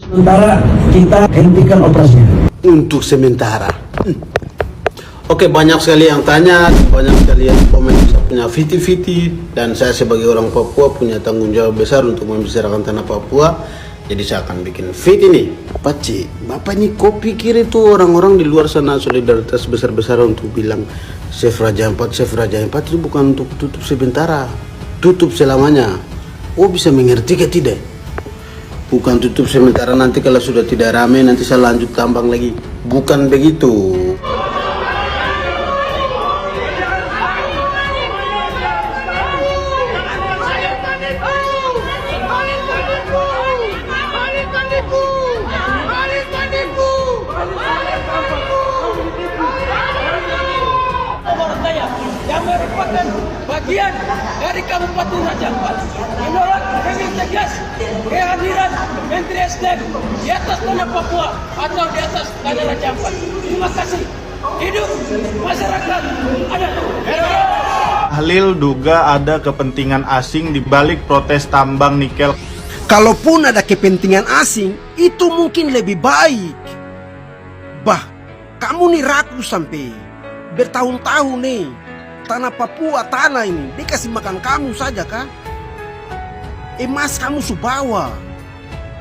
Sementara kita hentikan operasinya. Untuk sementara. Oke, banyak sekali yang tanya, banyak sekali yang komen saya punya viti-viti, dan saya sebagai orang Papua punya tanggung jawab besar untuk membicarakan tanah Papua. Jadi saya akan bikin fit ini. Bapak ini kok pikir itu orang-orang di luar sana solidaritas besar-besaran untuk bilang Chef Raja 4 itu bukan untuk tutup sementara, tutup selamanya. Oh, bisa mengerti ke tidak? Bukan tutup sementara, nanti kalau sudah tidak ramai nanti saya lanjut tambang lagi. Bukan begitu. Yang merupakan bagian dari Kabupaten Raja Ampat menolak dengan tegas kehadiran Menteri SDM di atas tanah Papua atau di atas tanah Raja Ampat. Terima kasih. Hidup masyarakat adat. Halil duga ada kepentingan asing di balik protes tambang nikel. Kalaupun ada kepentingan asing, itu mungkin lebih baik. Bah, kamu nih ragu sampai bertahun-tahun nih. Tanah Papua, tanah ini, dia kasih makan kamu saja kah? Emas kamu subawa,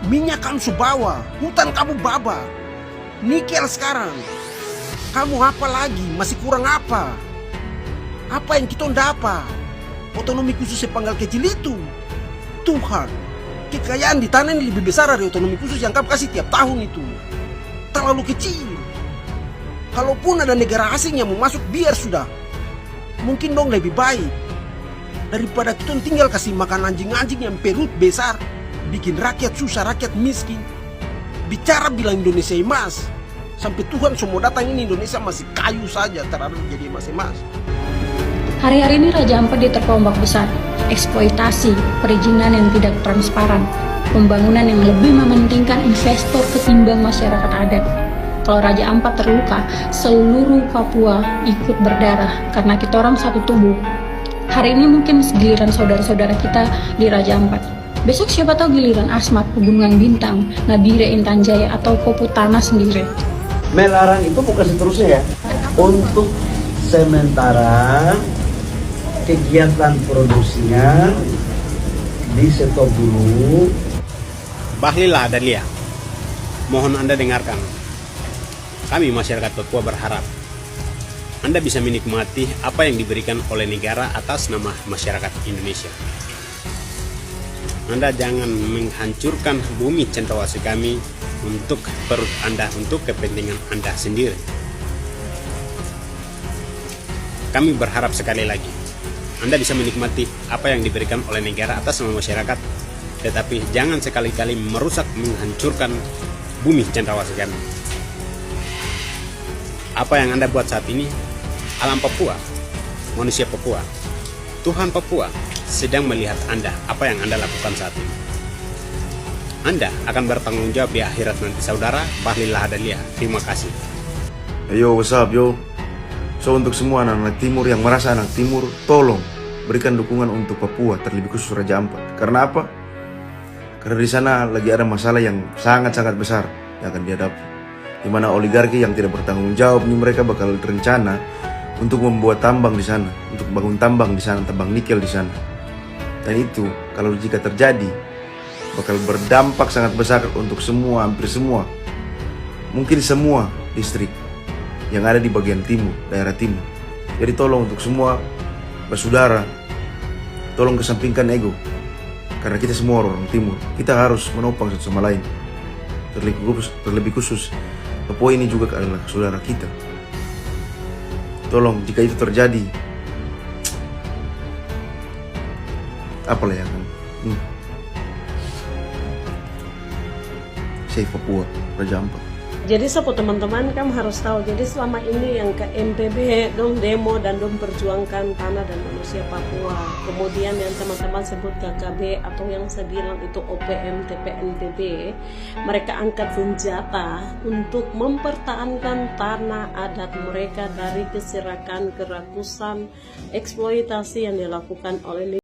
minyak kamu subawa, hutan kamu baba, nikel sekarang. Kamu apa lagi? Masih kurang apa? Apa yang kita dapat? Otonomi khusus sepanggal kecil itu. Tuhan, kekayaan di tanah ini lebih besar dari otonomi khusus yang kamu kasih tiap tahun itu. Terlalu kecil. Kalaupun ada negara asing yang mau masuk, biar sudah. Mungkin dong lebih baik daripada kita tinggal kasih makan anjing-anjing yang perut besar, bikin rakyat susah, rakyat miskin. Bicara bilang Indonesia emas, sampai Tuhan semua datang ini Indonesia masih kayu saja, terlalu jadi emas-emas. Hari-hari ini Raja Ampat diterpa ombak besar, eksploitasi, perizinan yang tidak transparan, pembangunan yang lebih mementingkan investor ketimbang masyarakat adat. Kalau Raja Ampat terluka, seluruh Papua ikut berdarah karena kita orang satu tubuh. Hari ini mungkin giliran saudara-saudara kita di Raja Ampat. Besok siapa tahu giliran Asmat, Pegunungan Bintang, Nabire, Intan Jaya, atau Koputana sendiri. Melarang itu bukan seterusnya ya. Untuk sementara kegiatan produksinya di stop dulu. Bahlila Adalia, mohon Anda dengarkan. Kami masyarakat Papua berharap Anda bisa menikmati apa yang diberikan oleh negara atas nama masyarakat Indonesia. Anda jangan menghancurkan bumi cendrawasih kami untuk perut Anda, untuk kepentingan Anda sendiri. Kami berharap sekali lagi Anda bisa menikmati apa yang diberikan oleh negara atas nama masyarakat, tetapi jangan sekali-kali merusak, menghancurkan bumi cendrawasih kami. Apa yang Anda buat saat ini, alam Papua, manusia Papua, Tuhan Papua sedang melihat Anda, apa yang Anda lakukan saat ini. Anda akan bertanggung jawab di akhirat nanti, saudara Bahlila Adalia. Terima kasih. Yo, what's up, yo? So, untuk semua anak-anak timur yang merasa anak timur, tolong berikan dukungan untuk Papua, terlebih khusus Raja Ampat. Karena apa? Karena di sana lagi ada masalah yang sangat-sangat besar yang akan dihadapi, di mana oligarki yang tidak bertanggung jawab ini mereka bakal rencana untuk membuat tambang di sana, untuk bangun tambang di sana, tambang nikel di sana. Dan itu kalau jika terjadi bakal berdampak sangat besar untuk semua, hampir semua, mungkin semua distrik yang ada di bagian timur, daerah timur. Jadi tolong untuk semua bersaudara, tolong kesampingkan ego, karena kita semua orang timur, kita harus menopang satu sama lain. Terlebih khusus Papua ini juga adalah saudara kita. Tolong jika itu terjadi, apalah yang akan Save Papua, Raja Ampat. Jadi sopo teman-teman, kamu harus tahu, jadi selama ini yang ke MPB dong demo dan dong perjuangkan tanah dan manusia Papua. Kemudian yang teman-teman sebut KKB atau yang saya bilang itu OPM, TPNPB, mereka angkat senjata untuk mempertahankan tanah adat mereka dari keserakan, kerakusan, eksploitasi yang dilakukan oleh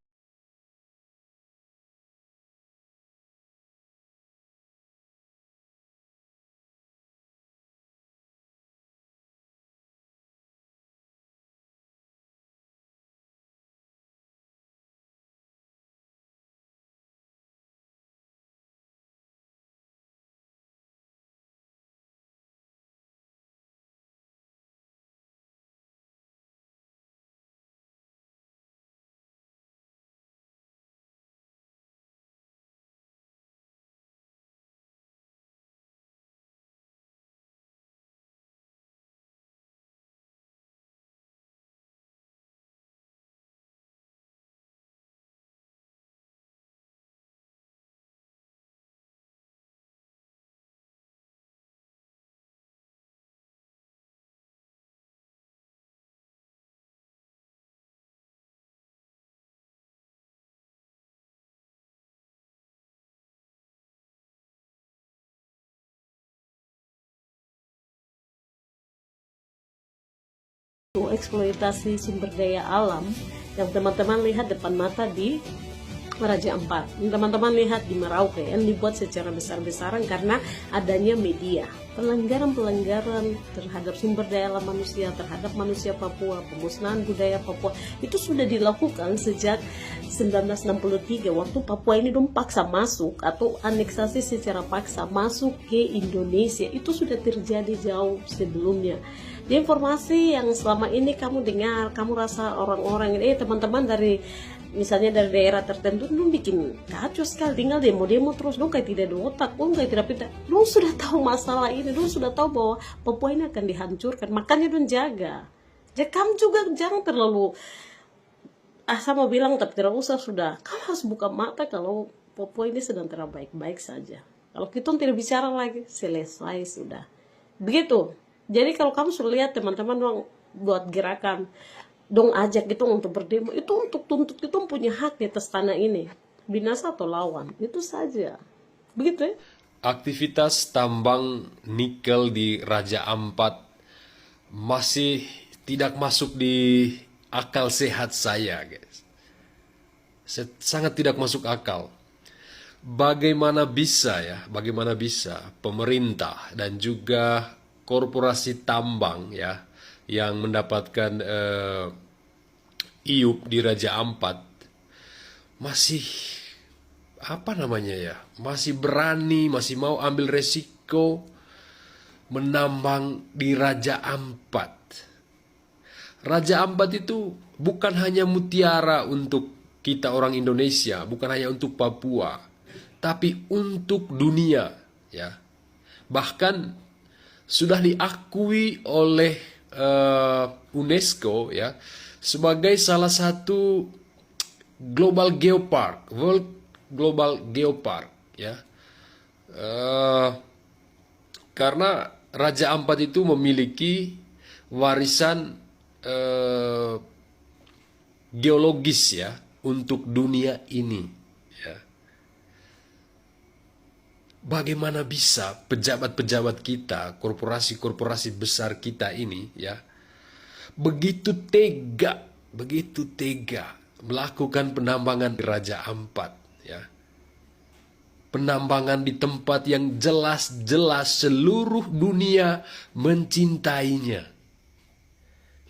eksploitasi sumber daya alam yang teman-teman lihat depan mata di Raja Ampat. Teman-teman lihat di Merauke yang dibuat secara besar-besaran karena adanya media. Pelanggaran-pelanggaran terhadap sumber daya alam manusia, terhadap manusia Papua, pemusnahan budaya Papua itu sudah dilakukan sejak 1963 waktu Papua ini dong paksa masuk atau aneksasi secara paksa masuk ke Indonesia. Itu sudah terjadi jauh sebelumnya. Di informasi yang selama ini kamu dengar, kamu rasa orang-orang ini, teman-teman dari misalnya dari daerah tertentu, dong bikin kacau sekali, tinggal demo-demo terus, dong kayak tidak ada otak, dong kayak tidak pintar, dong sudah tahu masalah ini, dong sudah tahu bahwa Papua ini akan dihancurkan, makanya dong jaga. Jadi kamu juga jangan terlalu, saya mau bilang tapi tidak usah sudah, kamu harus buka mata kalau Papua ini sedang tidak baik-baik saja. Kalau kita tidak bicara lagi, selesai sudah. Begitu. Jadi kalau kamu sudah lihat teman-teman dong buat gerakan, dong ajak gitu untuk berdemo, itu untuk tuntut kita punya hak di atas tanah ini, binasa atau lawan, itu saja. Begitu ya. Aktivitas tambang nikel di Raja Ampat masih tidak masuk di akal sehat saya, guys. Sangat tidak masuk akal. Bagaimana bisa pemerintah dan juga korporasi tambang ya yang mendapatkan IUP di Raja Ampat masih masih berani, masih mau ambil resiko menambang di Raja Ampat. Raja Ampat itu bukan hanya mutiara untuk kita orang Indonesia, bukan hanya untuk Papua, tapi untuk dunia ya. Bahkan sudah diakui oleh UNESCO ya sebagai salah satu global geopark, World Global Geopark ya. Karena Raja Ampat itu memiliki warisan geologis ya untuk dunia ini. Bagaimana bisa pejabat-pejabat kita, korporasi-korporasi besar kita ini ya begitu tega melakukan penambangan di Raja Ampat ya. Penambangan di tempat yang jelas-jelas seluruh dunia mencintainya.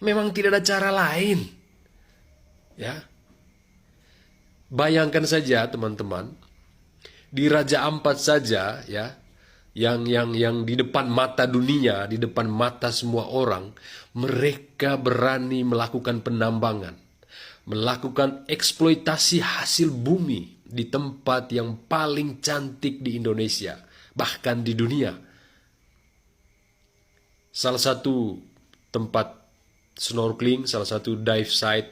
Memang tidak ada cara lain. Ya. Bayangkan saja teman-teman, di Raja Ampat saja ya, yang di depan mata dunia, di depan mata semua orang, mereka berani melakukan penambangan, melakukan eksploitasi hasil bumi di tempat yang paling cantik di Indonesia, bahkan di dunia. Salah satu tempat snorkeling, salah satu dive site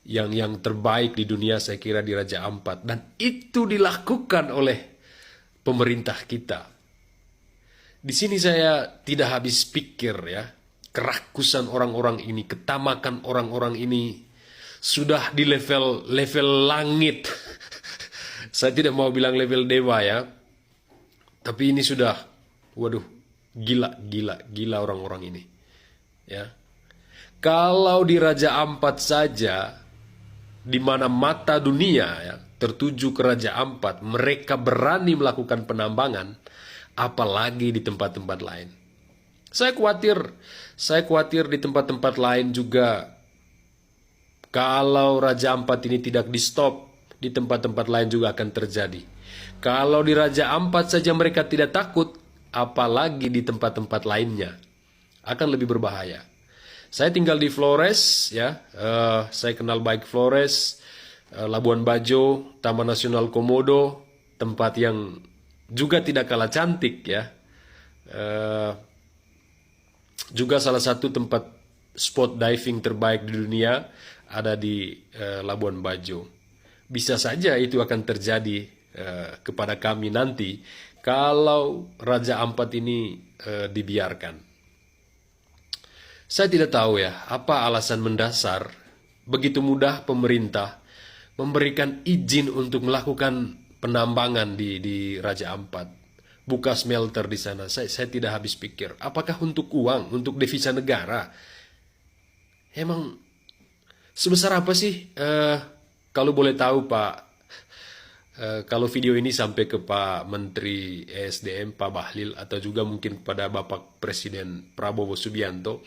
yang terbaik di dunia saya kira di Raja Ampat, dan itu dilakukan oleh pemerintah kita. Di sini saya tidak habis pikir ya, kerakusan orang-orang ini, ketamakan orang-orang ini sudah di level langit. Saya tidak mau bilang level dewa ya, tapi ini sudah, waduh, gila orang-orang ini ya. Kalau di Raja Ampat saja, di mana mata dunia ya tertuju ke Raja Ampat, mereka berani melakukan penambangan, apalagi di tempat-tempat lain. Saya khawatir di tempat-tempat lain juga, kalau Raja Ampat ini tidak di stop, di tempat-tempat lain juga akan terjadi. Kalau di Raja Ampat saja mereka tidak takut, apalagi di tempat-tempat lainnya, akan lebih berbahaya. Saya tinggal di Flores ya, saya kenal baik Flores, Labuan Bajo, Taman Nasional Komodo, tempat yang juga tidak kalah cantik ya. Juga salah satu tempat spot diving terbaik di dunia ada di Labuan Bajo. Bisa saja itu akan terjadi kepada kami nanti kalau Raja Ampat ini dibiarkan. Saya tidak tahu ya, apa alasan mendasar begitu mudah pemerintah memberikan izin untuk melakukan penambangan di Raja Ampat, buka smelter di sana. Saya tidak habis pikir, apakah untuk uang, untuk devisa negara? emang sebesar apa sih? Kalau boleh tahu Pak, kalau video ini sampai ke Pak Menteri ESDM, Pak Bahlil, atau juga mungkin kepada Bapak Presiden Prabowo Subianto,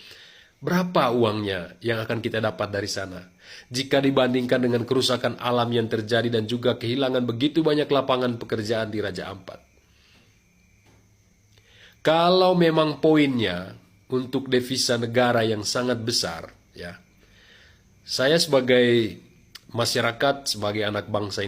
berapa uangnya yang akan kita dapat dari sana? Jika dibandingkan dengan kerusakan alam yang terjadi dan juga kehilangan begitu banyak lapangan pekerjaan di Raja Ampat. Kalau memang poinnya untuk devisa negara yang sangat besar, ya, saya sebagai masyarakat, sebagai anak bangsa Indonesia,